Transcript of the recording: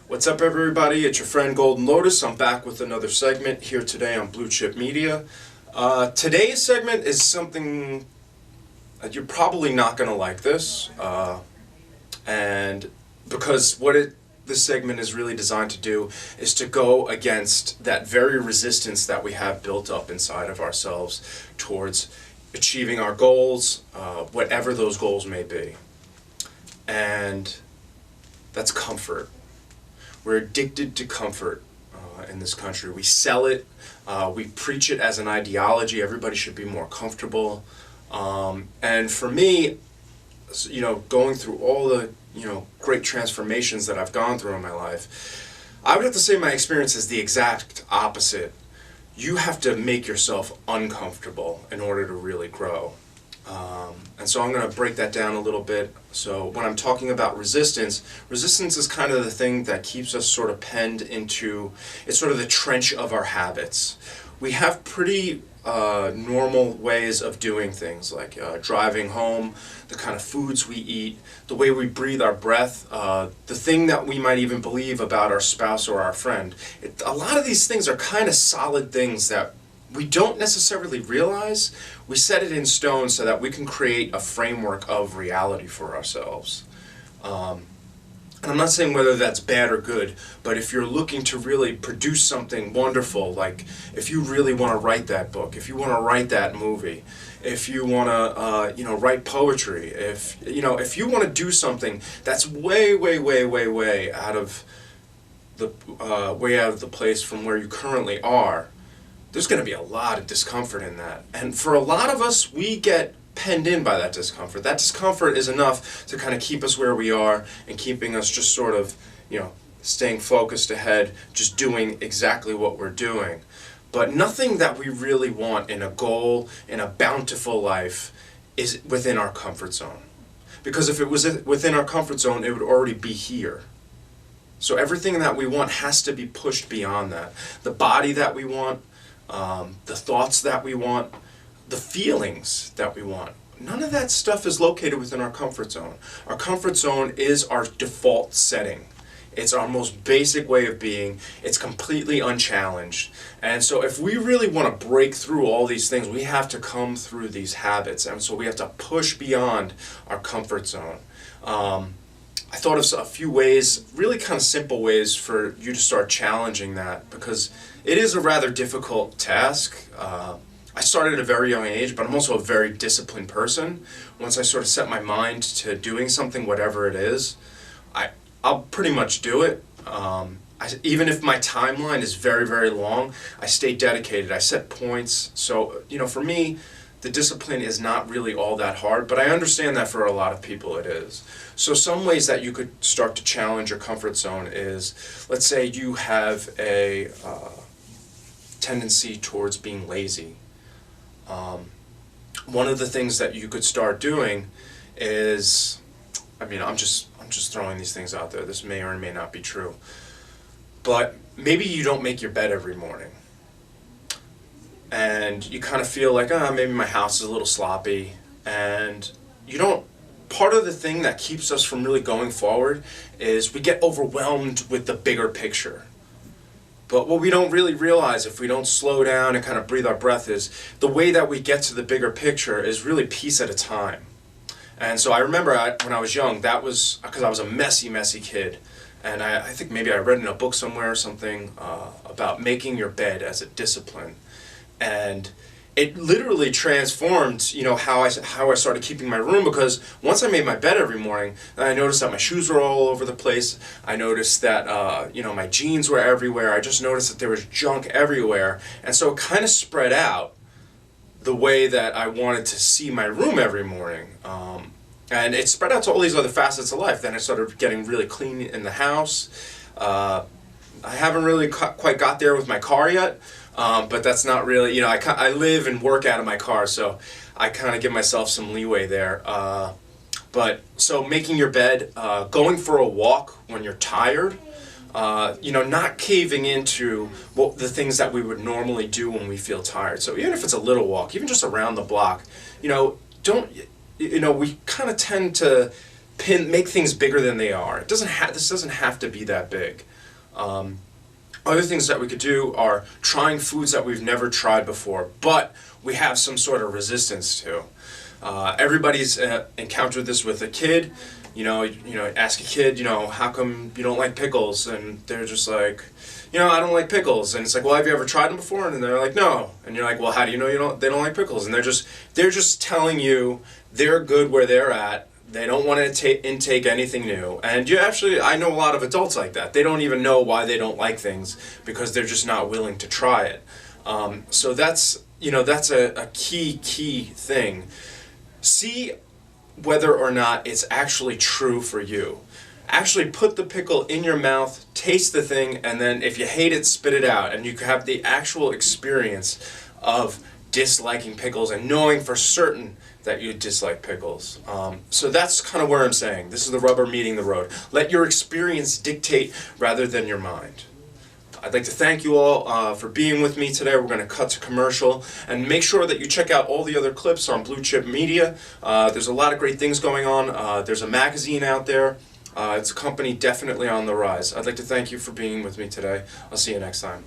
What's up, everybody? It's your friend Golden Lotus. I'm back with another segment here today on Blue Chip Media. Today's segment is something that you're probably not going to like this, and because this segment is really designed to do is to go against that very resistance that we have built up inside of ourselves towards achieving our goals, whatever those goals may be. And that's comfort. We're addicted to comfort in this country. We sell it, we preach it as an ideology. Everybody should be more comfortable. And for me, going through all the great transformations that I've gone through in my life, I would have to say my experience is the exact opposite. You have to make yourself uncomfortable in order to really grow. And so I'm going to break that down a little bit. So when I'm talking about resistance is kind of the thing that keeps us sort of penned into, it's sort of the trench of our habits. We have pretty normal ways of doing things, like driving home, the kind of foods we eat, the way we breathe our breath, the thing that we might even believe about our spouse or our friend. A lot of these things are kind of solid things that we don't necessarily realize. We set it in stone so that we can create a framework of reality for ourselves. And I'm not saying whether that's bad or good, but if you're looking to really produce something wonderful, like if you really want to write that book, if you want to write that movie, if you want to write poetry, if you want to do something that's way out of the place from where you currently are, there's going to be a lot of discomfort in that. And for a lot of us, we get penned in by that discomfort. That discomfort is enough to kind of keep us where we are and keeping us just sort of, staying focused ahead, just doing exactly what we're doing. But nothing that we really want in a goal, in a bountiful life, is within our comfort zone. Because if it was within our comfort zone, it would already be here. So everything that we want has to be pushed beyond that. The body that we want, the thoughts that we want, the feelings that we want. None of that stuff is located within our comfort zone. Our comfort zone is our default setting. It's our most basic way of being. It's completely unchallenged. And so if we really want to break through all these things, we have to come through these habits. And so we have to push beyond our comfort zone. I thought of a few ways, really kind of simple ways for you to start challenging that, because it is a rather difficult task. I started at a very young age, but I'm also a very disciplined person. Once I sort of set my mind to doing something, whatever it is, I'll pretty much do it. Even if my timeline is very long, I stay dedicated. I set points. So, for me, the discipline is not really all that hard, but I understand that for a lot of people it is. So some ways that you could start to challenge your comfort zone is, let's say you have a tendency towards being lazy. One of the things that you could start doing is, I'm just throwing these things out there. This may or may not be true. But maybe you don't make your bed every morning. And you kind of feel like, maybe my house is a little sloppy. And part of the thing that keeps us from really going forward is we get overwhelmed with the bigger picture. But what we don't really realize, if we don't slow down and kind of breathe our breath, is the way that we get to the bigger picture is really piece at a time. And so I remember when I was young, that was because I was a messy kid. And I think maybe I read in a book somewhere or something about making your bed as a discipline. And it literally transformed, how I started keeping my room, because once I made my bed every morning, I noticed that my shoes were all over the place. I noticed that, my jeans were everywhere. I just noticed that there was junk everywhere. And so it kind of spread out the way that I wanted to see my room every morning. And it spread out to all these other facets of life. Then I started getting really clean in the house. I haven't really quite got there with my car yet. But that's not really, I live and work out of my car, so I kind of give myself some leeway there. But so making your bed, going for a walk when you're tired, not caving into the things that we would normally do when we feel tired. So even if it's a little walk, even just around the block, we kind of tend to make things bigger than they are. This doesn't have to be that big. Other things that we could do are trying foods that we've never tried before, but we have some sort of resistance to. Everybody's encountered this with a kid. Ask a kid, how come you don't like pickles? And they're just like, I don't like pickles. And it's like, well, have you ever tried them before? And they're like, no. And you're like, well, how do you know they don't like pickles? And they're just telling you they're good where they're at. They don't want to intake anything new. And I know a lot of adults like that. They don't even know why they don't like things because they're just not willing to try it. So that's a key thing. See whether or not it's actually true for you. Actually put the pickle in your mouth, taste the thing, and then if you hate it, spit it out. And you can have the actual experience of disliking pickles and knowing for certain that you dislike pickles. So that's kind of where I'm saying. This is the rubber meeting the road. Let your experience dictate rather than your mind. I'd like to thank you all for being with me today. We're going to cut to commercial, and make sure that you check out all the other clips on Blue Chip Media. There's a lot of great things going on. There's a magazine out there. It's a company definitely on the rise. I'd like to thank you for being with me today. I'll see you next time.